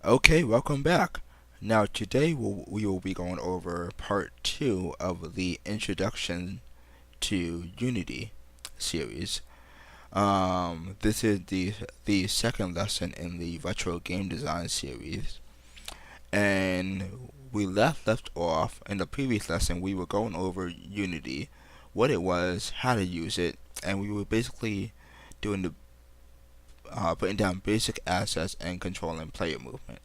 Okay, welcome back. Now, today we will be going over part 2 of the Introduction to Unity series. This is the second lesson in the Retro Game Design series. And we left off in the previous lesson. We were going over Unity, what it was, how to use it, and we were basically doing the putting down basic assets and controlling player movement.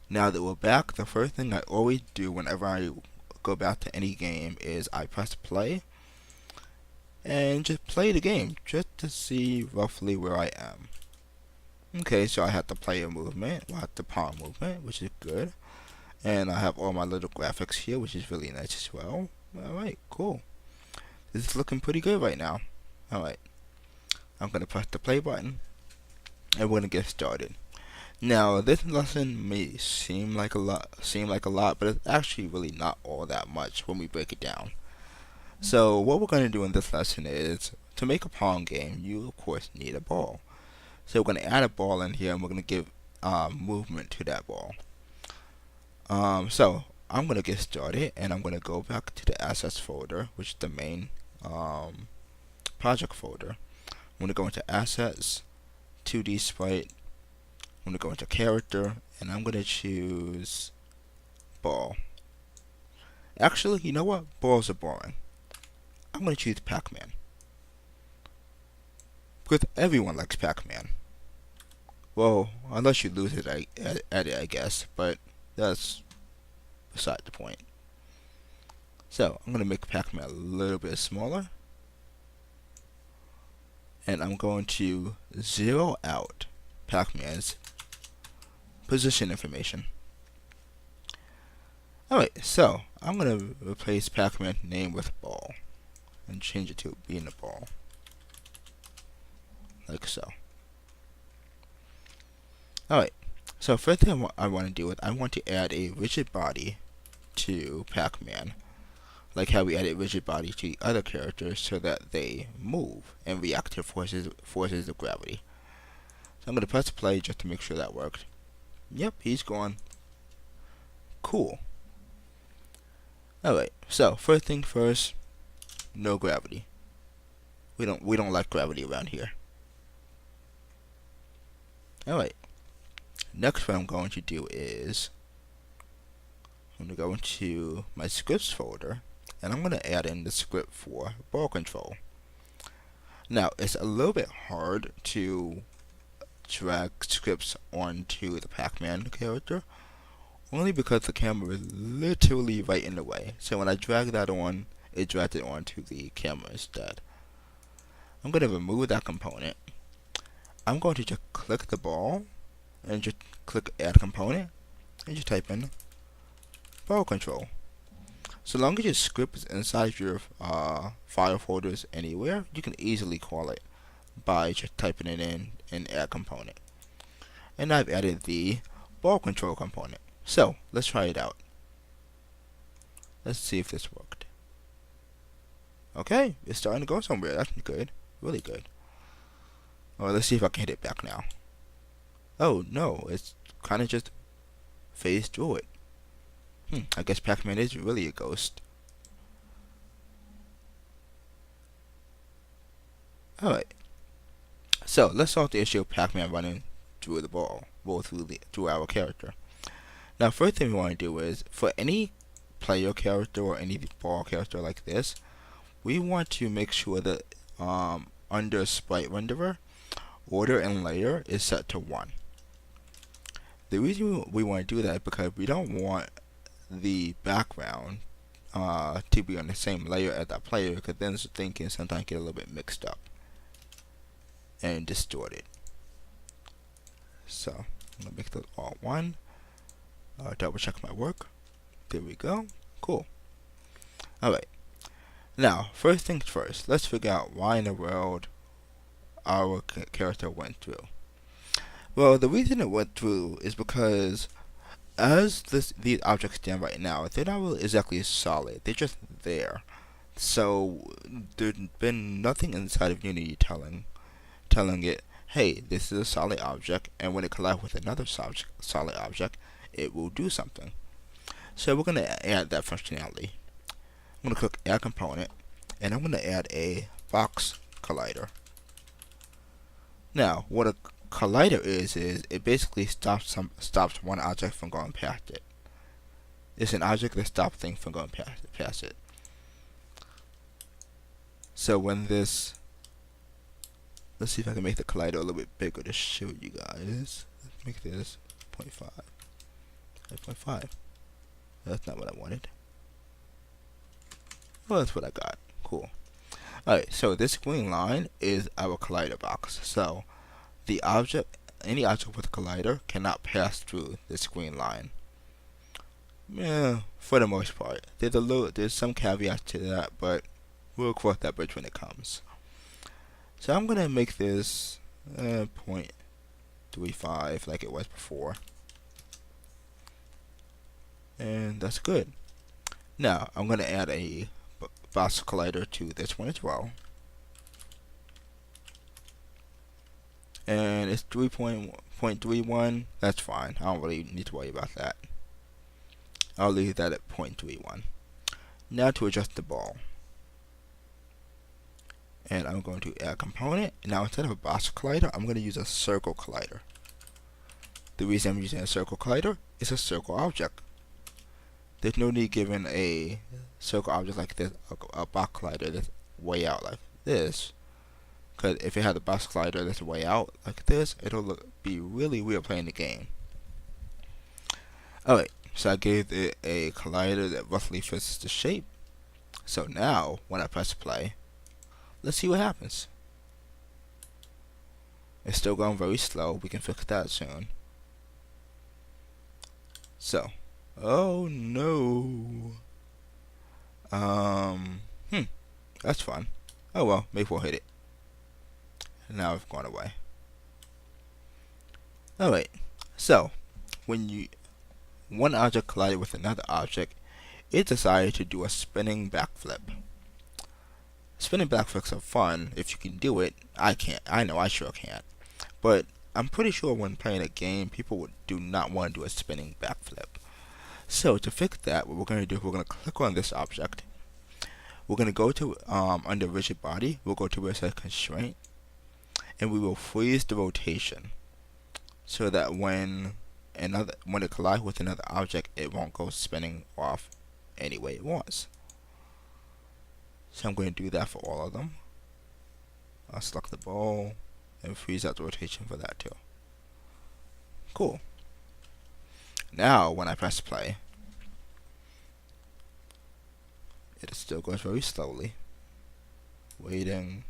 Now that we're back, the first thing I always do whenever I go back to any game is I press play and just play the game just to see roughly where I am. Okay, so I have the player movement, I have the Pong movement, which is good, and I have all my little graphics here, which is really nice as well. Alright, cool. This is looking pretty good right now. Alright, I'm going to press the play button and we're going to get started. Now, this lesson may seem like a lot, but it's actually really not all that much when we break it down. So, what we're going to do in this lesson is, to make a Pong game, you of course need a ball. So we're going to add a ball in here, and we're going to give movement to that ball. So I'm going to get started, and I'm going to go back to the assets folder, which is the main project folder. I'm going to go into assets, 2D sprite. I'm going to go into character, and I'm going to choose ball. Actually, you know what? Balls are boring. I'm going to choose Pac-Man. Because everyone likes Pac-Man. Well, unless you lose it at it, I guess. But that's beside the point. So, I'm going to make Pac-Man a little bit smaller. And I'm going to zero out Pac-Man's position information. Alright, so I'm going to replace Pac-Man's name with ball and change it to being a ball. Like so. Alright, so first thing I want to do is I want to add a rigid body to Pac-Man, like how we added rigid body to the other characters so that they move and react to forces of gravity. So I'm going to press play just to make sure that worked. Yep, he's gone. Cool. Alright, so first thing first, no gravity. We don't like gravity around here. Alright. Next what I'm going to do is I'm going to go into my scripts folder and I'm going to add in the script for ball control. Now it's a little bit hard to drag scripts onto the Pac-Man character, only because the camera is literally right in the way. So when I drag that on, it drags it onto the camera instead. I'm going to remove that component. I'm going to just click the ball and just click add component and just type in ball control. So long as your script is inside your file folders anywhere, you can easily call it by just typing it in add component. And I've added the ball control component. So let's try it out. Let's see if this worked. Okay, it's starting to go somewhere. That's good, really good. Or let's see if I can hit it back now. Oh no, it's kind of just phased through it. I guess Pac-Man is really a ghost. Alright. So let's solve the issue of Pac-Man running through the ball, through our character. Now, first thing we want to do is, for any player character or any ball character like this, we want to make sure that under sprite renderer, order and layer is set to 1. The reason we want to do that is because we don't want the background to be on the same layer as that player, because then the thing can sometimes get a little bit mixed up and distorted. So I'm gonna make those all 1. Double check my work. There we go. Cool. Alright. Now, first things first, let's figure out why in the world our character went through. Well, the reason it went through is because as these objects stand right now, they're not really exactly solid. They're just there. So there's been nothing inside of Unity telling it hey, this is a solid object, and when it collides with another solid object, it will do something. So we're going to add that functionality. I'm going to click Add Component, and I'm going to add a box collider. Now, what a collider is it basically stops one object from going past it. It's an object that stops things from going past it. So when this, let's see if I can make the collider a little bit bigger to show you guys. Let's make this 0.5. 0.5. That's not what I wanted. Well, that's what I got. Cool. Alright, so this green line is our collider box. So the object, any object with a collider cannot pass through this green line. Yeah, for the most part. There's some caveats to that, but we'll cross that bridge when it comes. So I'm gonna make this 0.35 like it was before, and that's good. Now I'm gonna add a box collider to this one as well, and it's 3.31. That's fine. I don't really need to worry about that. I'll leave that at 0.31. Now to adjust the ball, and I'm going to add a component. Now instead of a box collider, I'm going to use a circle collider. The reason I'm using a circle collider is a circle object. There's no need giving a circle object like this a box collider that's way out like this, because if it had a box collider that's way out like this, it'll be really weird playing the game. Alright, so I gave it a collider that roughly fits the shape. So now when I press play, let's see what happens. It's still going very slow. We can fix that soon. So, oh no. That's fun. Oh well, maybe we'll hit it. Now it's gone away. Alright, so when one object collided with another object, it decided to do a spinning backflip. Spinning backflips are fun if you can do it. I can't. I know I sure can't. But I'm pretty sure when playing a game, people do not want to do a spinning backflip. So to fix that, what we're going to do is we're going to click on this object. We're going to go to under rigid body. We'll go to where it says constraint, and we will freeze the rotation so that when it collides with another object, it won't go spinning off any way it wants. So I'm going to do that for all of them. I'll select the ball and freeze out the rotation for that too. Cool. Now when I press play, it still goes very slowly. Waiting.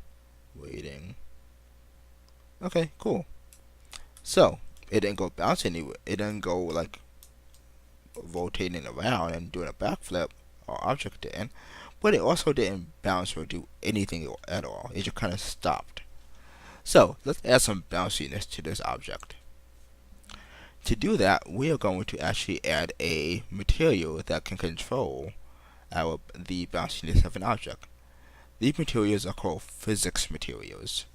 Okay, cool. So it didn't go bouncing anywhere. It didn't go like rotating around and doing a backflip, or object didn't. But it also didn't bounce or do anything at all. It just kind of stopped. So let's add some bounciness to this object. To do that, we are going to actually add a material that can control the bounciness of an object. These materials are called physics materials.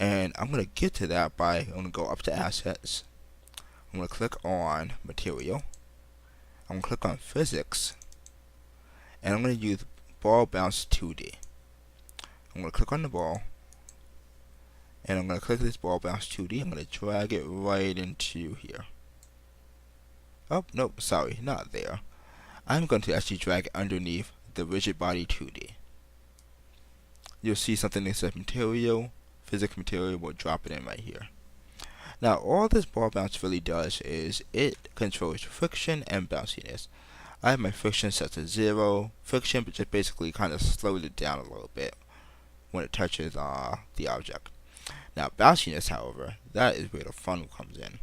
And I'm going to get to that by, I'm going to go up to Assets. I'm going to click on Material. I'm going to click on Physics. And I'm going to use Ball Bounce 2D. I'm going to click on the ball. And I'm going to click this Ball Bounce 2D. I'm going to drag it right into here. Oh, nope, sorry, not there. I'm going to actually drag it underneath the rigid body 2D. You'll see something that says Material. Physics material, will drop it in right here. Now all this ball bounce really does is it controls friction and bounciness. I have my friction set to 0. Friction just basically kind of slows it down a little bit when it touches the object. Now bounciness, however, that is where the fun comes in.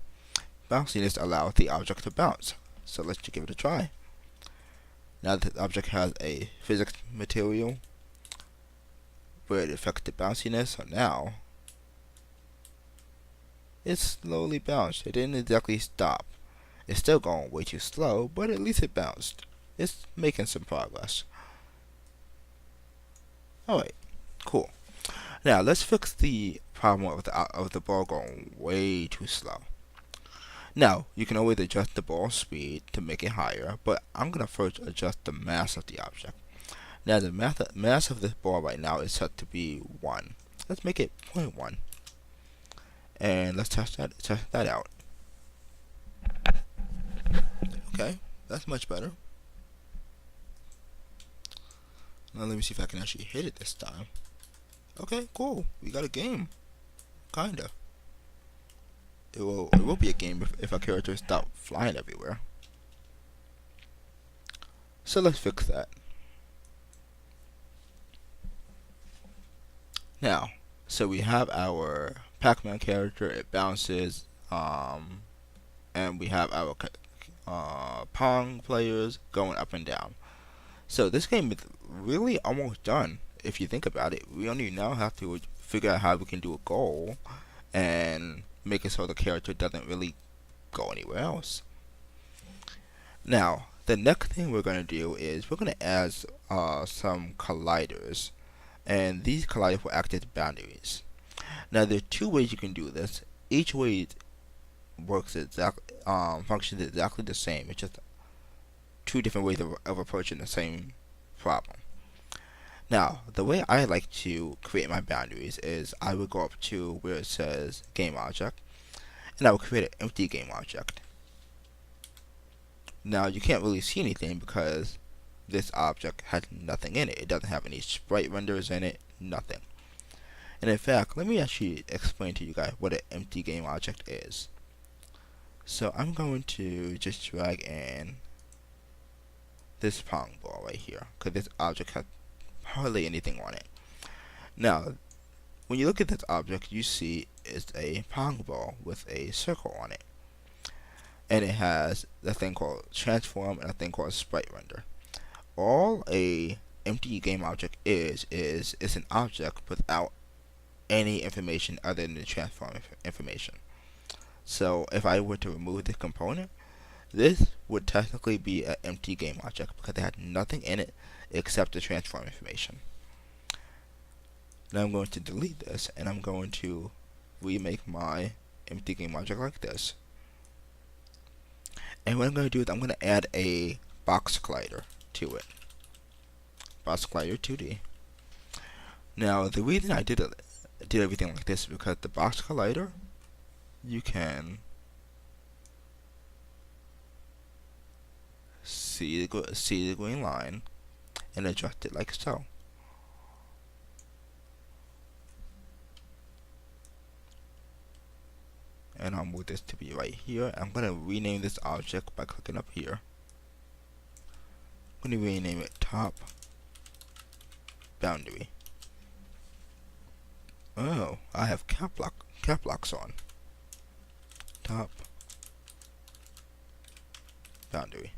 Bounciness allows the object to bounce. So let's just give it a try. Now the object has a physics material where it affects the bounciness, so now it's slowly bounced. It didn't exactly stop. It's still going way too slow, but at least it bounced. It's making some progress. Alright, cool. Now let's fix the problem of the ball going way too slow. Now, you can always adjust the ball speed to make it higher, but I'm going to first adjust the mass of the object. Now, the mass of this ball right now is set to be 1. Let's make it 0.1. And let's test that out. Okay, that's much better. Now let me see if I can actually hit it this time. Okay, cool. We got a game. Kinda. It will be a game if our characters stop flying everywhere. So let's fix that. Now, so we have our Pac-Man character. It bounces, and we have our Pong players going up and down. So this game is really almost done. If you think about it, we only now have to figure out how we can do a goal and make it so the character doesn't really go anywhere else. Now, the next thing we're going to do is we're going to add some colliders, and these colliders will act as boundaries. Now, there are 2 ways you can do this. Each way functions exactly the same. It's just 2 different ways of approaching the same problem. Now, the way I like to create my boundaries is I would go up to where it says game object, and I will create an empty game object. Now, you can't really see anything because this object has nothing in it. It doesn't have any sprite renders in it, nothing. And in fact, let me actually explain to you guys what an empty game object is. So I'm going to just drag in this Pong ball right here, because this object has hardly anything on it. Now, when you look at this object, you see it's a Pong ball with a circle on it, and it has a thing called transform and a thing called sprite render. All a empty game object is it's an object without any information other than the transform information. So if I were to remove this component, this would technically be an empty game object because it had nothing in it except the transform information. Now I'm going to delete this, and I'm going to remake my empty game object like this. And what I'm going to do is I'm going to add a box collider to it. Box collider 2D. Now the reason I did everything like this is because the box collider, you can see the green line and adjust it like so. And I'll move this to be right here. I'm going to rename this object by clicking up here. I'm going to rename it top boundary. Oh, I have cap locks on. Top boundary.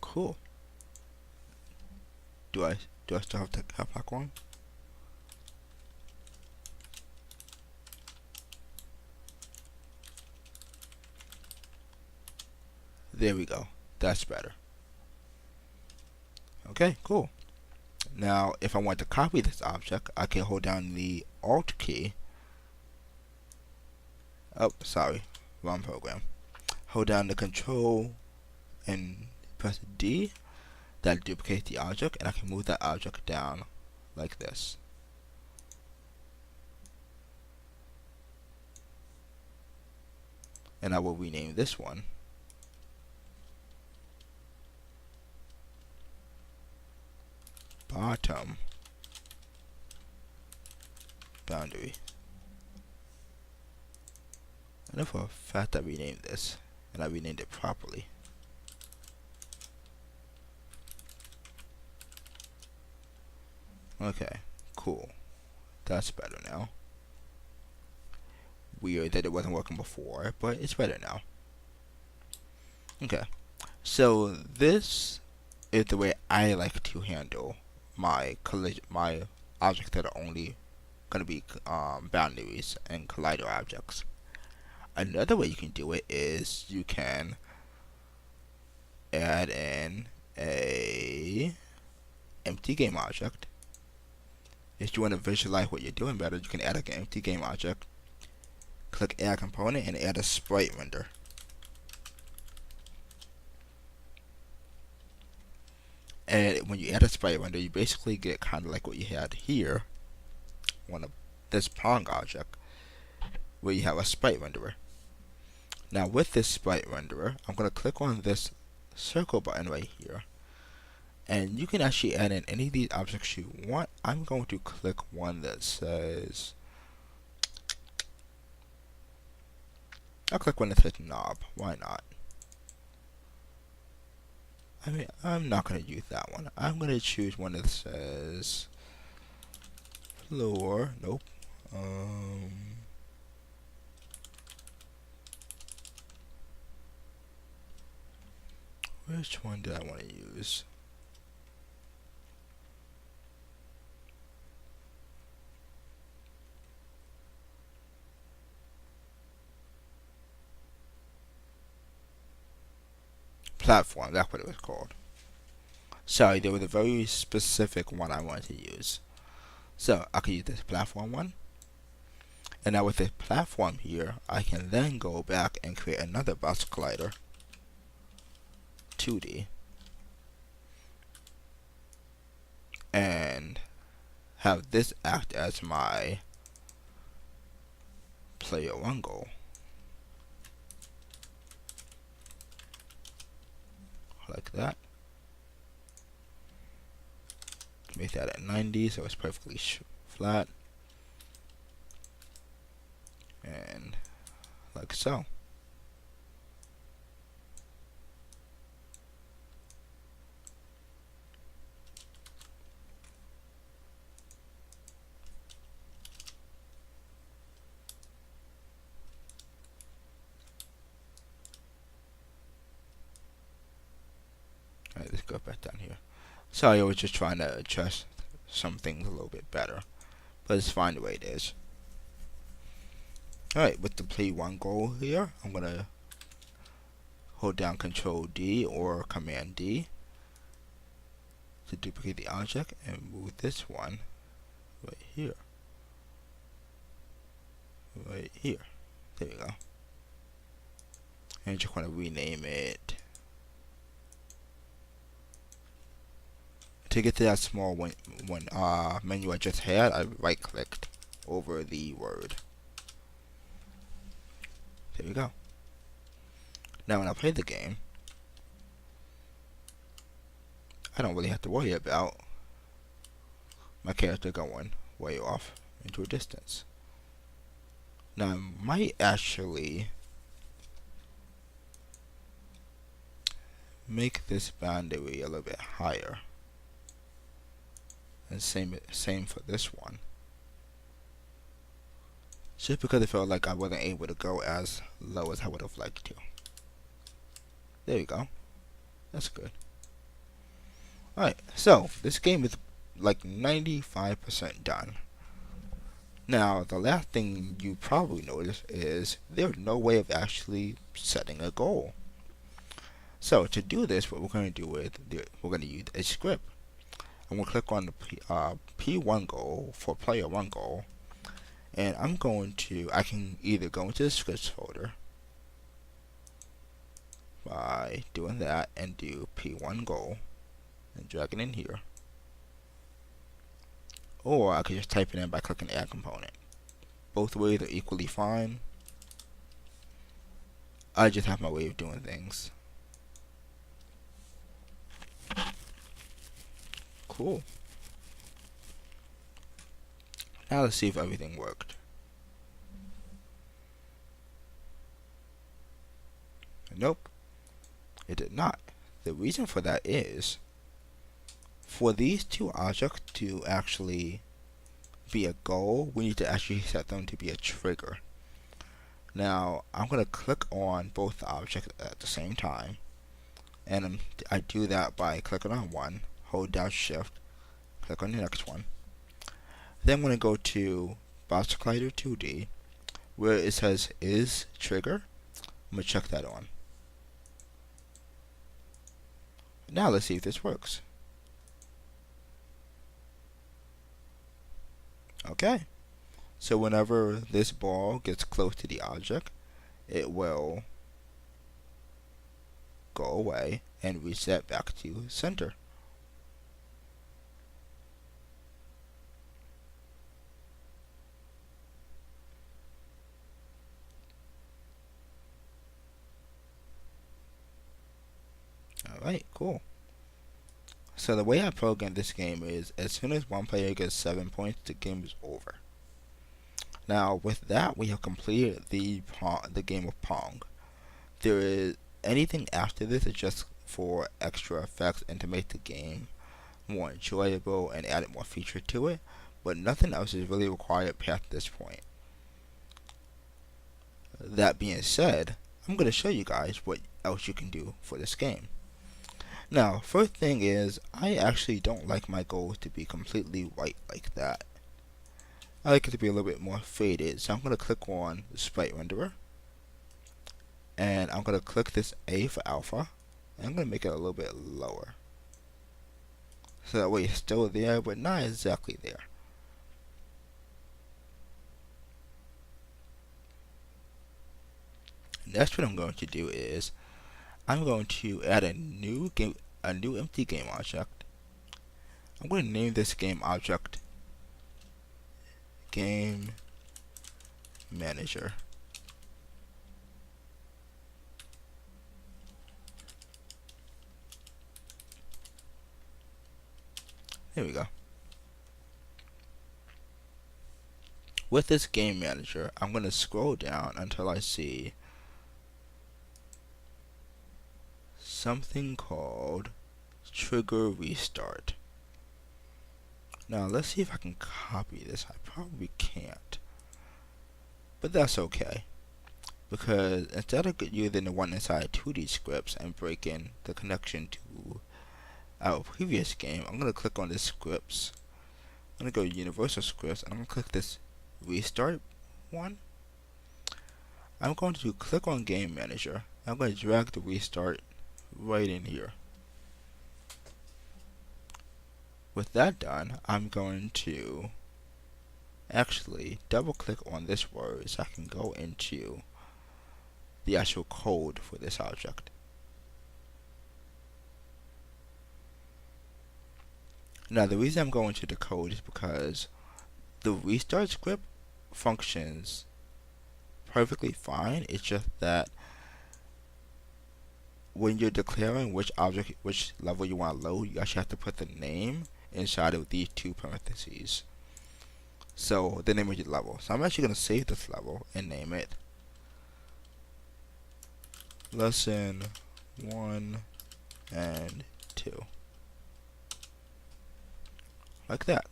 Cool. Do I still have the cap lock on? There we go. That's better. Okay, cool. Now, if I want to copy this object, I can hold down the Alt key. Oh, sorry, wrong program. Hold down the Control and press D. That duplicates the object, and I can move that object down like this. And I will rename this one bottom boundary. And if for a fact I renamed this, and I renamed it properly. Okay, cool. That's better now. Weird that it wasn't working before, but it's better now. Okay, so this is the way I like to handle my objects that are only going to be boundaries and collider objects. Another way you can do it is you can add in a empty game object if you want to visualize what you're doing better, you can add like an empty game object, click add component, and add a sprite render. And when you add a sprite render, you basically get kind of like what you had here, one of this Pong object, where you have a sprite renderer. Now with this sprite renderer, I'm going to click on this circle button right here, and you can actually add in any of these objects you want. I'm going to click one that says, I'll click one that says knob. Why not? I mean, I'm not going to use that one. I'm going to choose one that says floor. Nope. Which one did I want to use? Platform, that's what it was called. Sorry, there was a very specific one I wanted to use. So I can use this platform one. And now with this platform here, I can then go back and create another box collider, 2D, and have this act as my player one goal. Like that. Make that at 90 so it's perfectly flat. And like so. Alright, let's go back down here. Sorry, I was just trying to adjust some things a little bit better, but it's fine the way it is. Alright, with the play one goal here, I'm gonna hold down Control D or Command D to duplicate the object and move this one right here. Right here. There we go. And just want to rename it. To get to that small menu I just had, I right clicked over the word. There we go. Now when I play the game, I don't really have to worry about my character going way off into a distance. Now I might actually make this boundary a little bit higher. And same for this one. Just because I felt like I wasn't able to go as low as I would have liked to. There we go. That's good. Alright, so this game is like 95% done. Now, the last thing you probably noticed is there's no way of actually setting a goal. So to do this, what we're going to do is we're going to use a script. I'm going to click on the P1 goal for player 1 goal, and I can either go into the scripts folder by doing that and do P1 goal and drag it in here, or I can just type it in by clicking add component. Both ways are equally fine. I just have my way of doing things. Cool. Now let's see if everything worked. Nope, it did not. The reason for that is, for these two objects to actually be a goal, we need to actually set them to be a trigger. Now, I'm going to click on both objects at the same time, and I do that by clicking on one, hold down shift, click on the next one. Then I'm going to go to Box Collider 2D, where it says is trigger. I'm going to check that on. Now let's see if this works. Okay, so whenever this ball gets close to the object, it will go away and reset back to center. Alright, cool. So the way I program this game is as soon as one player gets 7 points, the game is over. Now with that, we have completed the game of Pong. There is anything after this is just for extra effects and to make the game more enjoyable and add more feature to it, but nothing else is really required past this point. That being said, I'm going to show you guys what else you can do for this game. Now, first thing is, I actually don't like my goals to be completely white like that. I like it to be a little bit more faded, so I'm going to click on the sprite renderer, and I'm going to click this A for alpha, and I'm going to make it a little bit lower. So that way it's still there, but not exactly there. Next, what I'm going to do is I'm going to add a new empty game object. I'm going to name this game object Game Manager. There we go. With this game manager, I'm going to scroll down until I see something called trigger restart. Now let's see if I can copy this. I probably can't, but that's okay, because instead of using the one inside 2D scripts and breaking the connection to our previous game, I'm going to click on this scripts. I'm going to go to universal scripts, and I'm going to click this restart one. I'm going to click on game manager. I'm going to drag the restart right in here. With that done, I'm going to actually double click on this word so I can go into the actual code for this object. Now the reason I'm going to the code is because the restart script functions perfectly fine. It's just that when you're declaring which level you want to load, you actually have to put the name inside of these two parentheses. So the name of your level. So I'm actually going to save this level and name it Lesson 1 and 2. Like that.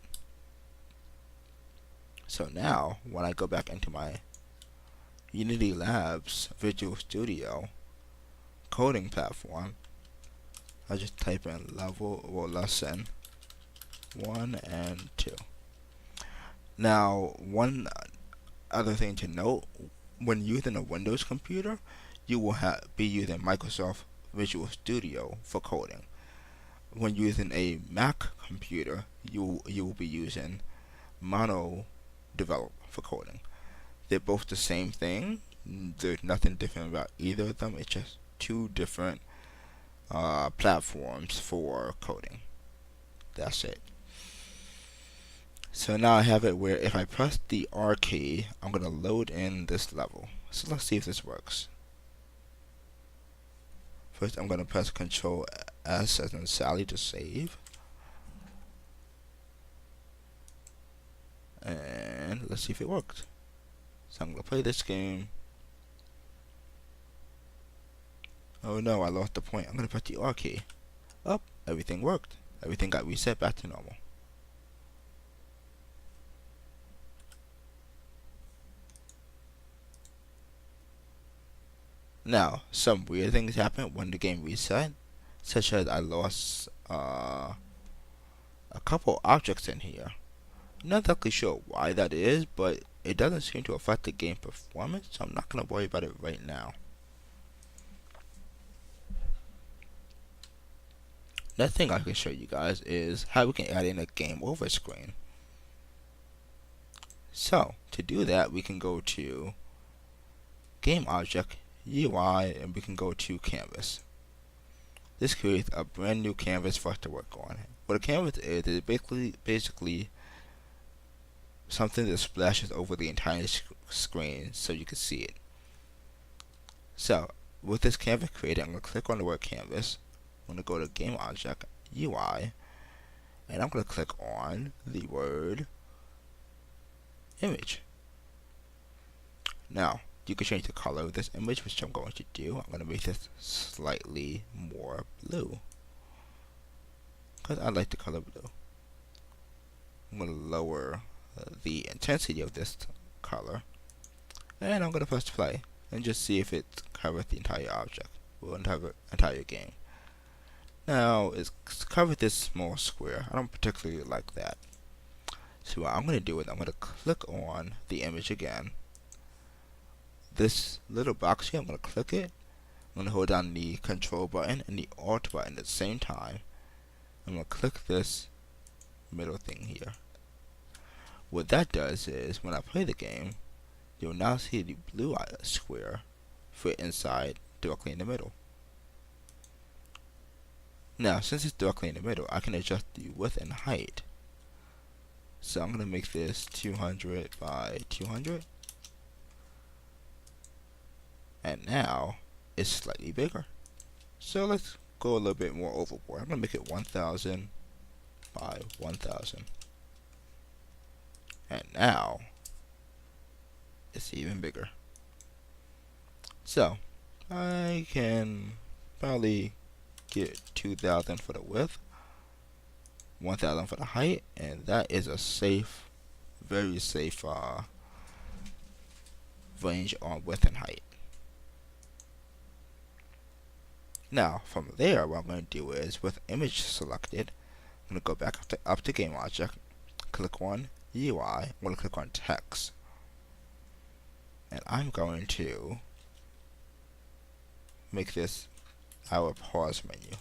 So now, when I go back into my Unity Labs Visual Studio coding platform, I just type in lesson 1 and 2. Now, one other thing to note, when using a Windows computer, you will be using Microsoft Visual Studio for coding. When using a Mac computer, you will be using Mono Develop for coding. They're both the same thing. There's nothing different about either of them. It's just two different platforms for coding. That's it. So now I have it where if I press the R key, I'm going to load in this level. So let's see if this works. First, I'm going to press Control S as in Sally to save. And let's see if it worked. So I'm going to play this game. Oh no, I lost the point. I'm going to press the R key. Oh, everything worked. Everything got reset back to normal. Now, some weird things happen when the game reset, such as I lost a couple objects in here. I'm not exactly sure why that is, but it doesn't seem to affect the game performance, so I'm not going to worry about it right now. Next thing I can show you guys is how we can add in a game over screen. So to do that, we can go to Game Object, UI, and we can go to Canvas. This creates a brand new canvas for us to work on. What a canvas is basically something that splashes over the entire screen so you can see it. So with this canvas created, I'm going to click on the word canvas. I'm going to go to Game Object, UI, and I'm going to click on the word image. Now, you can change the color of this image, which I'm going to do. I'm going to make this slightly more blue, because I like the color blue. I'm going to lower the intensity of this color, and I'm going to press play, and just see if it covers the entire object, or entire game. Now, it's covered this small square. I don't particularly like that. So what I'm going to do is I'm going to click on the image again. This little box here, I'm going to click it. I'm going to hold down the control button and the alt button at the same time. I'm going to click this middle thing here. What that does is when I play the game, you'll now see the blue square fit inside directly in the middle. Now, since it's directly in the middle, I can adjust the width and height. So I'm going to make this 200 by 200. And now it's slightly bigger. So let's go a little bit more overboard. I'm going to make it 1000 by 1000. And now it's even bigger. So I can probably get 2000 for the width, 1000 for the height, and that is a safe, very safe range on width and height. Now from there, what I'm going to do is with image selected, I'm going to go back up to Game Object, click on UI, I'm going to click on text, and I'm going to make this our pause menu.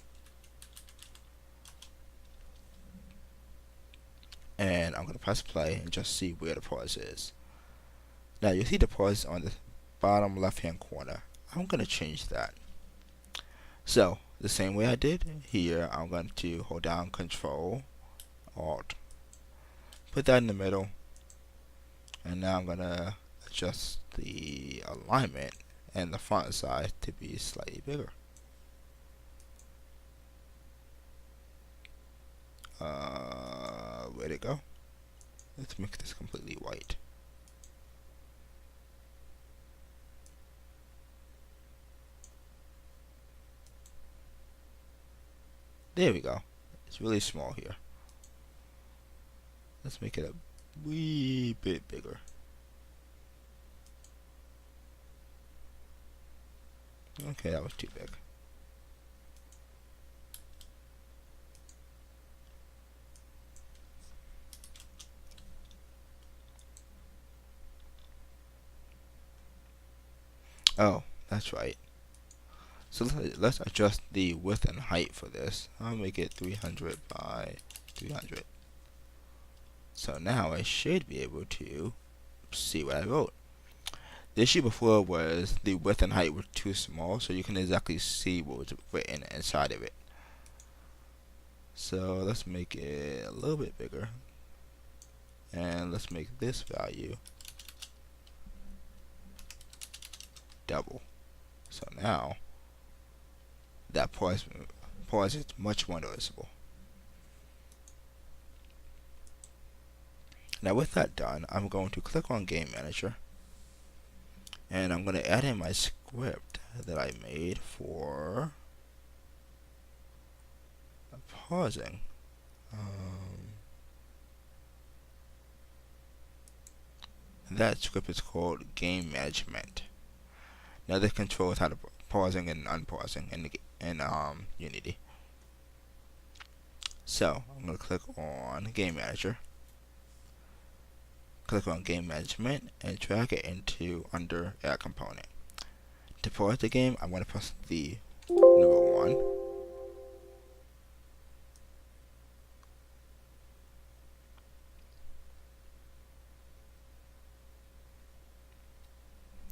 And I'm going to press play and just see where the pause is. Now you see the pause on the bottom left hand corner. I'm going to change that. So the same way I did here, I'm going to hold down Control, Alt, put that in the middle, and now I'm going to adjust the alignment and the font size to be slightly bigger. Where'd it go? Let's make this completely white. There we go. It's really small here. Let's make it a wee bit bigger. Okay, that was too big. Oh, that's right. So let's adjust the width and height for this. I'll make it 300 by 300. So now I should be able to see what I wrote. The issue before was the width and height were too small, so you can exactly see what was written inside of it. So let's make it a little bit bigger. And let's make this value double. So now that pause is much more noticeable. Now with that done, I'm going to click on Game Manager, and I'm going to add in my script that I made for pausing. That script is called Game Management. Now this controls how to pausing and unpausing in Unity. So I'm going to click on Game Manager, click on Game Management, and drag it into under Add Component. To pause the game, I'm going to press the number 1.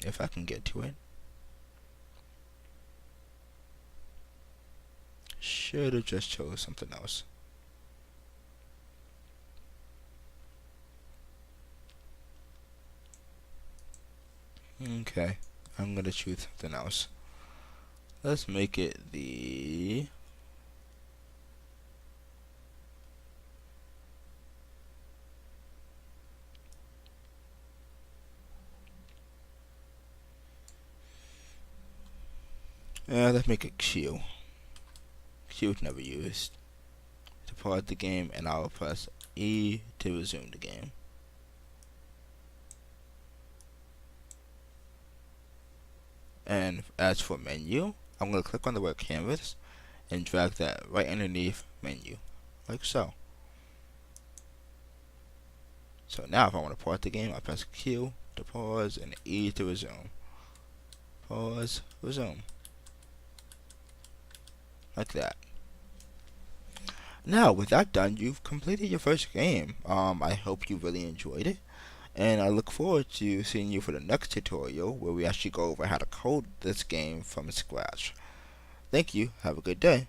if I can get to it. Should have just chose something else. Okay, I'm gonna choose something else. Let's make it the let's make it Q. Q is never used. To pause the game, and I'll press E to resume the game. And as for menu, I'm going to click on the word canvas and drag that right underneath menu, like so. So now if I want to pause the game, I press Q to pause and E to resume. Pause, resume. Like that. Now, with that done, you've completed your first game. I hope you really enjoyed it. And I look forward to seeing you for the next tutorial where we actually go over how to code this game from scratch. Thank you. Have a good day.